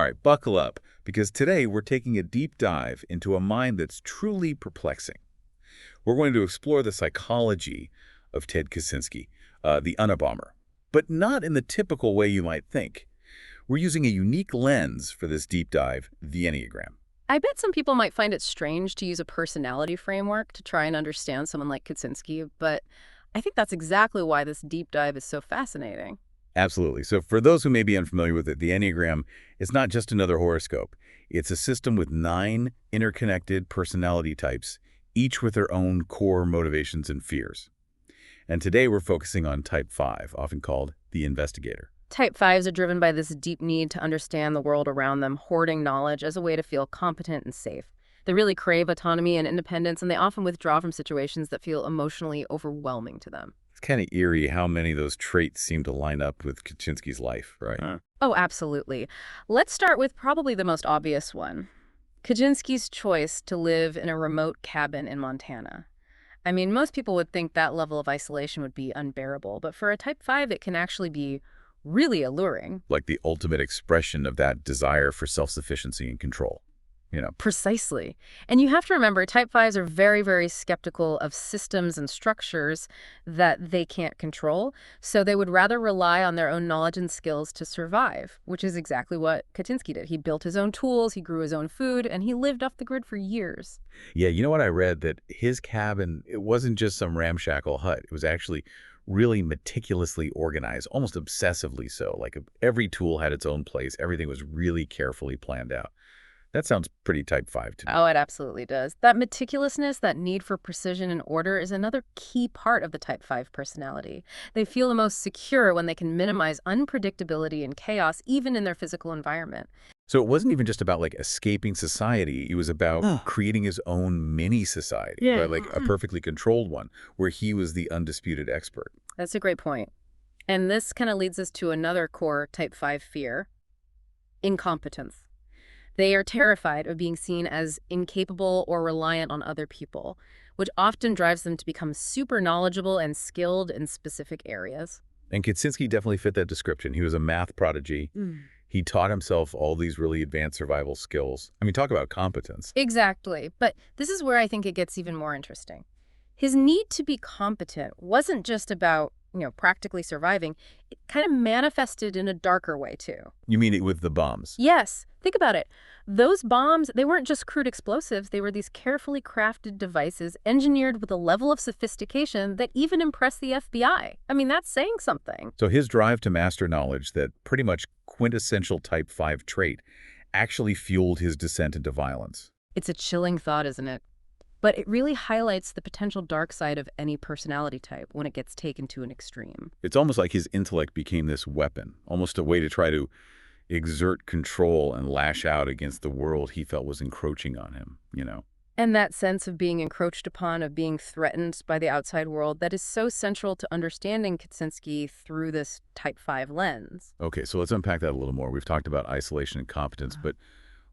right, buckle up, because today we're taking a deep dive into a mind that's truly perplexing. We're going to explore the psychology of Ted Kaczynski, the Unabomber, but not in the typical way you might think. We're using a unique lens for this deep dive, the Enneagram. I bet some people might find it strange to use a personality framework to try and understand someone like Kaczynski, but I think that's exactly why this deep dive is so fascinating. Absolutely. So for those who may be unfamiliar with it, the Enneagram is not just another horoscope. It's a system with 9 interconnected personality types, each with their own core motivations and fears. And today we're focusing on type 5, often called the investigator. Type 5s are driven by this deep need to understand the world around them, hoarding knowledge as a way to feel competent and safe. They really crave autonomy and independence, and they often withdraw from situations that feel emotionally overwhelming to them. It's kind of eerie how many of those traits seem to line up with Kaczynski's life, right? Oh, absolutely. Let's start with probably the most obvious one. Kaczynski's choice to live in a remote cabin in Montana. I mean, most people would think that level of isolation would be unbearable, but for a type 5, it can actually be really alluring. Like the ultimate expression of that desire for self-sufficiency and control, Precisely. And you have to remember, type 5s are very, very skeptical of systems and structures that they can't control, so they would rather rely on their own knowledge and skills to survive, which is exactly what Kaczynski did. He built his own tools, he grew his own food, and he lived off the grid for years. Yeah, you know what I read? That his cabin, it wasn't just some ramshackle hut. It was actually really meticulously organized, almost obsessively so. Like every tool had its own place. Everything was really carefully planned out. That sounds pretty type 5 to me. Oh, it absolutely does. That meticulousness, that need for precision and order is another key part of the type 5 personality. They feel the most secure when they can minimize unpredictability and chaos, even in their physical environment. So it wasn't even just about like escaping society. It was about creating his own mini society, right? Like a perfectly controlled one where he was the undisputed expert. That's a great point. And this kind of leads us to another core type 5 fear: incompetence. They are terrified of being seen as incapable or reliant on other people, which often drives them to become super knowledgeable and skilled in specific areas. And Kaczynski definitely fit that description. He was a math prodigy. He taught himself all these really advanced survival skills. I mean, talk about competence. Exactly. But this is where I think it gets even more interesting. His need to be competent wasn't just about, practically surviving. It kind of manifested in a darker way, too. You mean it with the bombs? Yes. Think about it. Those bombs, they weren't just crude explosives. They were these carefully crafted devices engineered with a level of sophistication that even impressed the FBI. I mean, that's saying something. So his drive to master knowledge, that pretty much quintessential type 5 trait, actually fueled his descent into violence. It's a chilling thought, isn't it? But it really highlights the potential dark side of any personality type when it gets taken to an extreme. It's almost like his intellect became this weapon, almost a way to try to exert control and lash out against the world he felt was encroaching on him. And that sense of being encroached upon, of being threatened by the outside world, that is so central to understanding Kaczynski through this type 5 lens. Okay, so let's unpack that a little more. We've talked about isolation and competence, but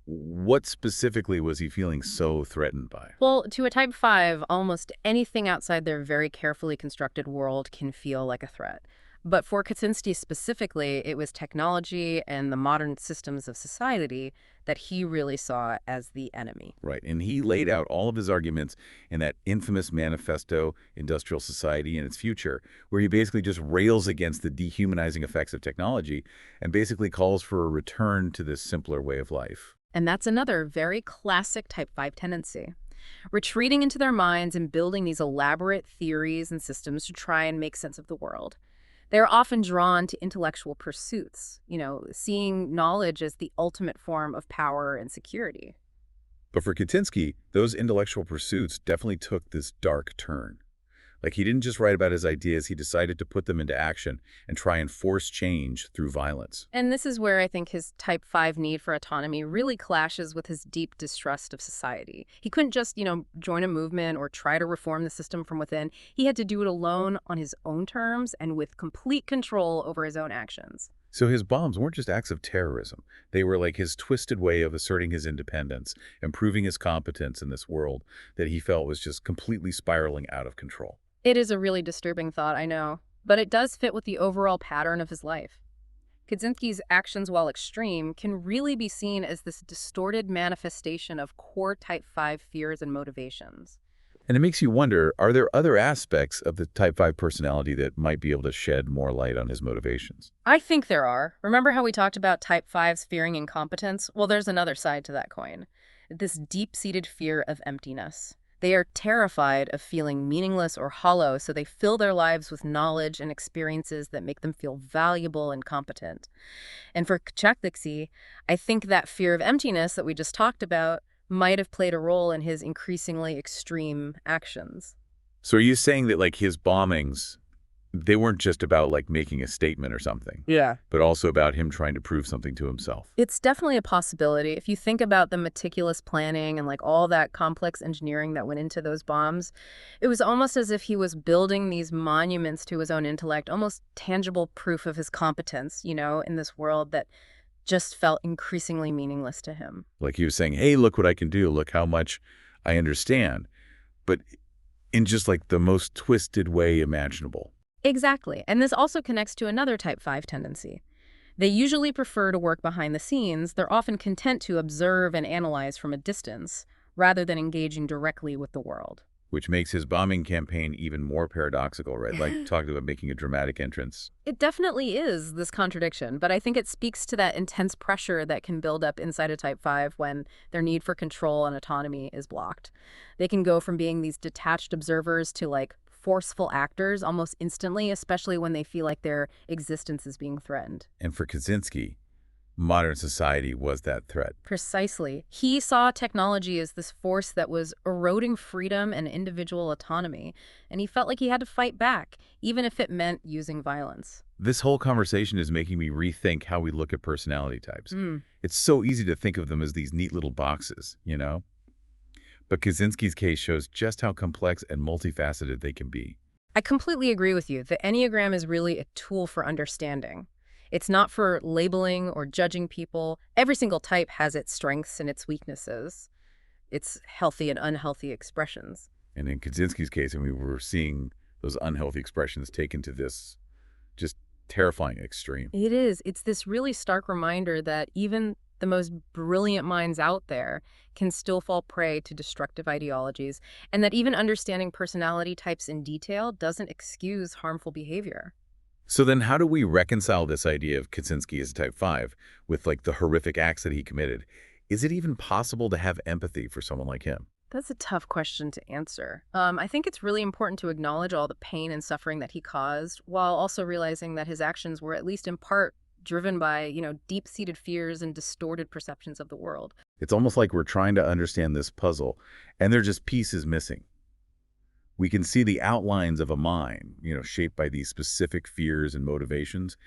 what specifically was he feeling so threatened by? Well, to a type 5, almost anything outside their very carefully constructed world can feel like a threat. But for Kaczynski specifically, it was technology and the modern systems of society that he really saw as the enemy. Right, and he laid out all of his arguments in that infamous manifesto, Industrial Society and Its Future, where he basically just rails against the dehumanizing effects of technology and basically calls for a return to this simpler way of life. And that's another very classic type 5 tendency. Retreating into their minds and building these elaborate theories and systems to try and make sense of the world. They're often drawn to intellectual pursuits, seeing knowledge as the ultimate form of power and security. But for Kaczynski, those intellectual pursuits definitely took this dark turn. Like he didn't just write about his ideas, he decided to put them into action and try and force change through violence. And this is where I think his type 5 need for autonomy really clashes with his deep distrust of society. He couldn't just, join a movement or try to reform the system from within. He had to do it alone on his own terms and with complete control over his own actions. So his bombs weren't just acts of terrorism. They were like his twisted way of asserting his independence and proving his competence in this world that he felt was just completely spiraling out of control. It is a really disturbing thought, I know, but it does fit with the overall pattern of his life. Kaczynski's actions, while extreme, can really be seen as this distorted manifestation of core Type 5 fears and motivations. And it makes you wonder, are there other aspects of the Type 5 personality that might be able to shed more light on his motivations? I think there are. Remember how we talked about Type 5s fearing incompetence? Well, there's another side to that coin. This deep-seated fear of emptiness. They are terrified of feeling meaningless or hollow, so they fill their lives with knowledge and experiences that make them feel valuable and competent. And for Kaczynski, I think that fear of emptiness that we just talked about might have played a role in his increasingly extreme actions. So are you saying that, like, his bombings, they weren't just about, like, making a statement or something, Yeah. but also about him trying to prove something to himself? It's definitely a possibility. If you think about the meticulous planning and like all that complex engineering that went into those bombs, it was almost as if he was building these monuments to his own intellect, almost tangible proof of his competence, in this world that just felt increasingly meaningless to him. Like he was saying, hey, look what I can do. Look how much I understand. But in just like the most twisted way imaginable. Exactly. And this also connects to another Type 5 tendency. They usually prefer to work behind the scenes. They're often content to observe and analyze from a distance, rather than engaging directly with the world. Which makes his bombing campaign even more paradoxical, right? Like talking about making a dramatic entrance. It definitely is this contradiction, but I think it speaks to that intense pressure that can build up inside a Type 5 when their need for control and autonomy is blocked. They can go from being these detached observers to like forceful actors almost instantly, especially when they feel like their existence is being threatened. And for Kaczynski, modern society was that threat. Precisely. He saw technology as this force that was eroding freedom and individual autonomy, and he felt like he had to fight back, even if it meant using violence. This whole conversation is making me rethink how we look at personality types. It's so easy to think of them as these neat little boxes, But Kaczynski's case shows just how complex and multifaceted they can be. I completely agree with you. The Enneagram is really a tool for understanding. It's not for labeling or judging people. Every single type has its strengths and its weaknesses, its healthy and unhealthy expressions. And in Kaczynski's case, we're seeing those unhealthy expressions taken to this just terrifying extreme. It is. It's this really stark reminder that even the most brilliant minds out there can still fall prey to destructive ideologies, and that even understanding personality types in detail doesn't excuse harmful behavior. So then how do we reconcile this idea of Kaczynski as type 5 with like the horrific acts that he committed? Is it even possible to have empathy for someone like him? That's a tough question to answer. I think it's really important to acknowledge all the pain and suffering that he caused, while also realizing that his actions were at least in part driven by, deep-seated fears and distorted perceptions of the world. It's almost like we're trying to understand this puzzle, and there are just pieces missing. We can see the outlines of a mind, shaped by these specific fears and motivations,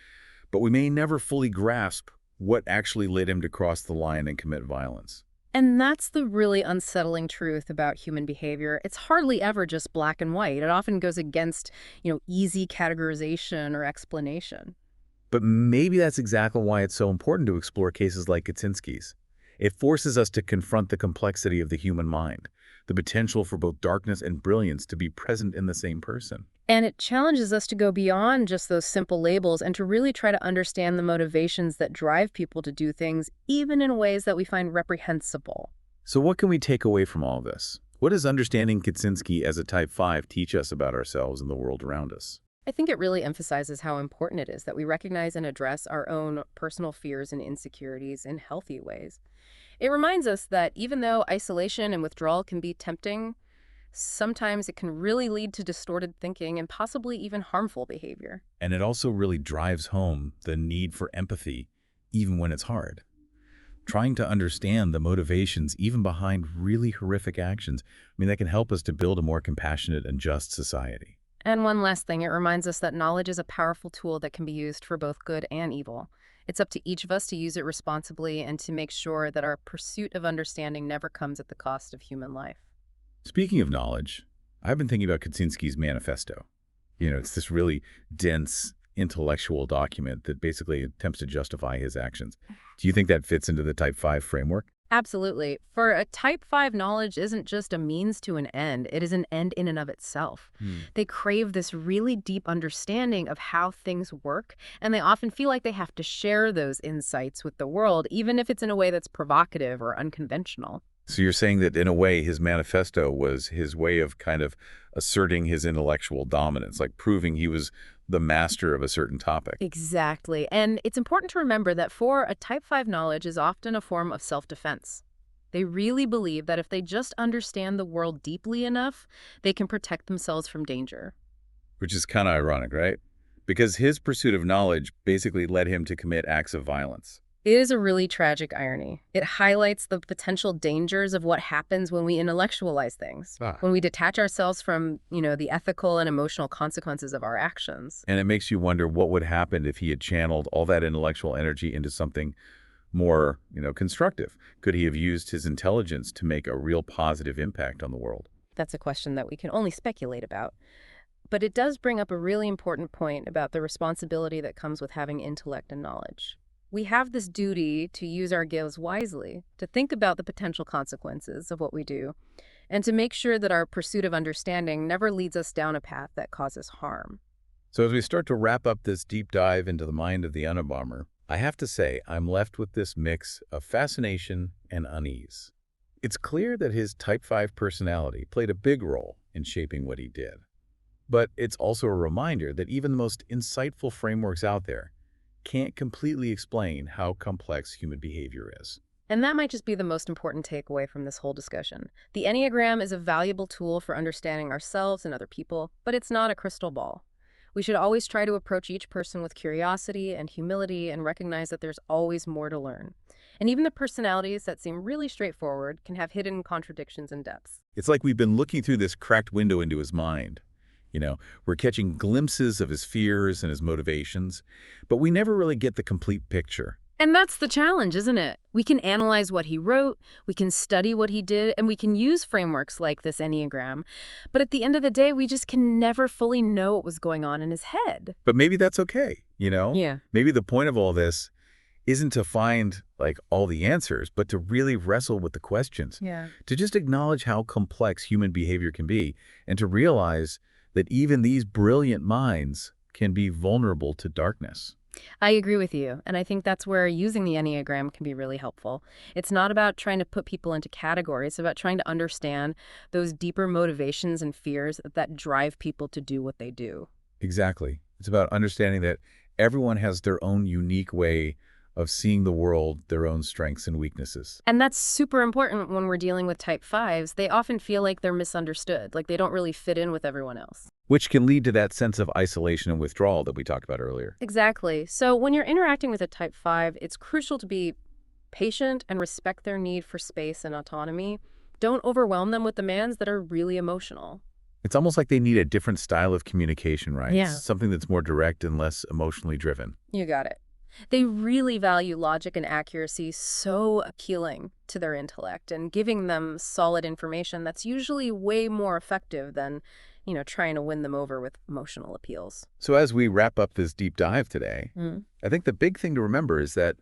but we may never fully grasp what actually led him to cross the line and commit violence. And that's the really unsettling truth about human behavior. It's hardly ever just black and white. It often goes against, easy categorization or explanation. But maybe that's exactly why it's so important to explore cases like Kaczynski's. It forces us to confront the complexity of the human mind, the potential for both darkness and brilliance to be present in the same person. And it challenges us to go beyond just those simple labels and to really try to understand the motivations that drive people to do things, even in ways that we find reprehensible. So what can we take away from all this? What does understanding Kaczynski as a type 5 teach us about ourselves and the world around us? I think it really emphasizes how important it is that we recognize and address our own personal fears and insecurities in healthy ways. It reminds us that even though isolation and withdrawal can be tempting, sometimes it can really lead to distorted thinking and possibly even harmful behavior. And it also really drives home the need for empathy, even when it's hard. Trying to understand the motivations even behind really horrific actions, that can help us to build a more compassionate and just society. And one last thing, it reminds us that knowledge is a powerful tool that can be used for both good and evil. It's up to each of us to use it responsibly and to make sure that our pursuit of understanding never comes at the cost of human life. Speaking of knowledge, I've been thinking about Kaczynski's manifesto. It's this really dense intellectual document that basically attempts to justify his actions. Do you think that fits into the type 5 framework? Absolutely. For a type 5, knowledge isn't just a means to an end, it is an end in and of itself. Hmm. They crave this really deep understanding of how things work, and they often feel like they have to share those insights with the world, even if it's in a way that's provocative or unconventional. So you're saying that in a way his manifesto was his way of kind of asserting his intellectual dominance, like proving he was the master of a certain topic. Exactly. And it's important to remember that for a type 5, knowledge is often a form of self-defense. They really believe that if they just understand the world deeply enough, they can protect themselves from danger. Which is kind of ironic, right? Because his pursuit of knowledge basically led him to commit acts of violence. It is a really tragic irony. It highlights the potential dangers of what happens when we intellectualize things, Ah. when we detach ourselves from, the ethical and emotional consequences of our actions. And it makes you wonder what would happen if he had channeled all that intellectual energy into something more, constructive. Could he have used his intelligence to make a real positive impact on the world? That's a question that we can only speculate about. But it does bring up a really important point about the responsibility that comes with having intellect and knowledge. We have this duty to use our gifts wisely, to think about the potential consequences of what we do, and to make sure that our pursuit of understanding never leads us down a path that causes harm. So as we start to wrap up this deep dive into the mind of the Unabomber, I have to say I'm left with this mix of fascination and unease. It's clear that his Type 5 personality played a big role in shaping what he did. But it's also a reminder that even the most insightful frameworks out there can't completely explain how complex human behavior is. And that might just be the most important takeaway from this whole discussion. The Enneagram is a valuable tool for understanding ourselves and other people, but it's not a crystal ball. We should always try to approach each person with curiosity and humility and recognize that there's always more to learn. And even the personalities that seem really straightforward can have hidden contradictions and depths. It's like we've been looking through this cracked window into his mind. We're catching glimpses of his fears and his motivations, but we never really get the complete picture. And that's the challenge, isn't it? We can analyze what he wrote, we can study what he did, and we can use frameworks like this Enneagram. But at the end of the day, we just can never fully know what was going on in his head. But maybe that's okay. Yeah. Maybe the point of all this isn't to find, all the answers, but to really wrestle with the questions. Yeah. To just acknowledge how complex human behavior can be, and to realize that even these brilliant minds can be vulnerable to darkness. I agree with you, and I think that's where using the Enneagram can be really helpful. It's not about trying to put people into categories, it's about trying to understand those deeper motivations and fears that drive people to do what they do. Exactly. It's about understanding that everyone has their own unique way of seeing the world, their own strengths and weaknesses. And that's super important when we're dealing with type 5s. They often feel like they're misunderstood, like they don't really fit in with everyone else. Which can lead to that sense of isolation and withdrawal that we talked about earlier. Exactly. So when you're interacting with a type 5, it's crucial to be patient and respect their need for space and autonomy. Don't overwhelm them with demands that are really emotional. It's almost like they need a different style of communication, right? Yeah. Something that's more direct and less emotionally driven. You got it. They really value logic and accuracy, so appealing to their intellect, and giving them solid information that's usually way more effective than, trying to win them over with emotional appeals. So as we wrap up this deep dive today, Mm. I think the big thing to remember is that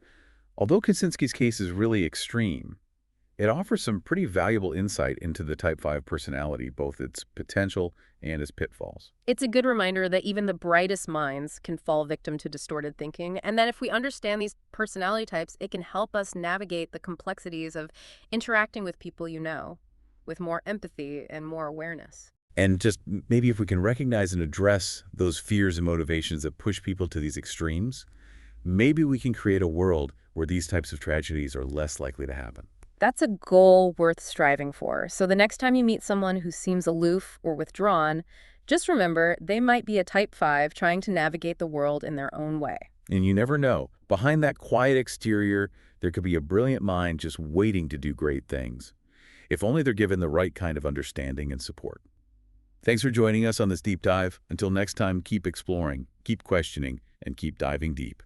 although Kaczynski's case is really extreme, it offers some pretty valuable insight into the Type 5 personality, both its potential and its pitfalls. It's a good reminder that even the brightest minds can fall victim to distorted thinking, and that if we understand these personality types, it can help us navigate the complexities of interacting with people with more empathy and more awareness. And just maybe if we can recognize and address those fears and motivations that push people to these extremes, maybe we can create a world where these types of tragedies are less likely to happen. That's a goal worth striving for. So the next time you meet someone who seems aloof or withdrawn, just remember they might be a type 5 trying to navigate the world in their own way. And you never know. Behind that quiet exterior, there could be a brilliant mind just waiting to do great things, if only they're given the right kind of understanding and support. Thanks for joining us on this deep dive. Until next time, keep exploring, keep questioning, and keep diving deep.